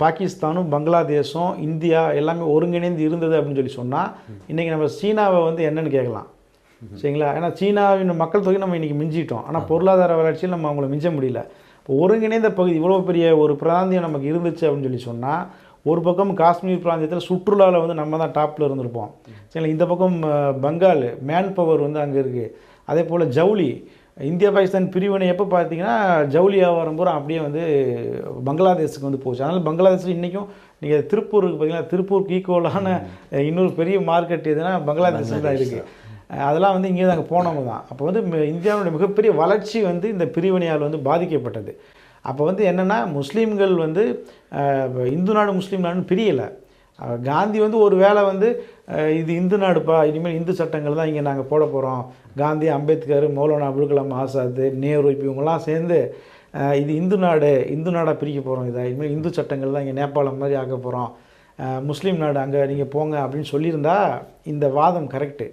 பாகிஸ்தானும் பங்களாதேஷும் இந்தியா எல்லாமே ஒருங்கிணைந்து இருந்தது அப்படின்னு சொல்லி சொன்னால் இன்றைக்கி நம்ம சீனாவை வந்து என்னன்னு கேட்கலாம். சரிங்களா? ஏன்னா சீனாவின் மக்கள் தொகை நம்ம இன்றைக்கி மிஞ்சிட்டோம். ஆனால் பொருளாதார வளர்ச்சியில் நம்ம அவங்கள மிஞ்ச முடியல. இப்போ ஒருங்கிணைந்த பகுதி இவ்வளோ பெரிய ஒரு பிராந்தியம் நமக்கு இருந்துச்சு அப்படின்னு சொல்லி சொன்னால், ஒரு பக்கம் காஷ்மீர் பிராந்தியத்தில் சுற்றுலாவில் வந்து நம்ம தான் டாப்பில் இருந்திருப்போம். சரிங்களா? இந்த பக்கம் பெங்கால் மேன் பவர் வந்து அங்கே இருக்குது. அதே போல் ஜவுளி இந்தியா பாகிஸ்தான் பிரிவினை எப்போ பார்த்தீங்கன்னா ஜவுளி வியாபாரம் பூரா அப்படியே வந்து பங்களாதேஷுக்கு வந்து போச்சு. அதனால் பங்களாதேஷில் இன்றைக்கும் நீங்கள் திருப்பூருக்கு பார்த்தீங்கன்னா திருப்பூருக்கு ஈக்குவலான இன்னொரு பெரிய மார்க்கெட் எதுனா பங்களாதேஷில் தான் இருக்குது. அதெல்லாம் வந்து இங்கே அங்கே போனவங்க தான். அப்போ வந்து இந்தியாவுடைய மிகப்பெரிய வளர்ச்சி வந்து இந்த பிரிவினையால் வந்து பாதிக்கப்பட்டது. அப்போ வந்து என்னென்னா முஸ்லீம்கள் வந்து இந்து நாடு முஸ்லீம் நாடுன்னு பிரியலை. காந்தி வந்து ஒரு வேளை வந்து இது இந்து நாடுப்பா, இனிமேல் இந்து சட்டங்கள் தான் இங்கே நாங்கள் போட போகிறோம். காந்தி, அம்பேத்கர், மௌலானா அபுல் கலாம் ஆசாத், நேரு இப்போ இவங்கெல்லாம் சேர்ந்து இது இந்து நாடாக பிரிக்க போகிறோம். இதை இனிமேல் இந்து சட்டங்கள் தான் இங்கே நேபாளம் மாதிரி ஆக்க போகிறோம், முஸ்லீம் நாடு அங்கே நீங்கள் போங்க அப்படின்னு சொல்லியிருந்தா இந்த வாதம் கரெக்டு.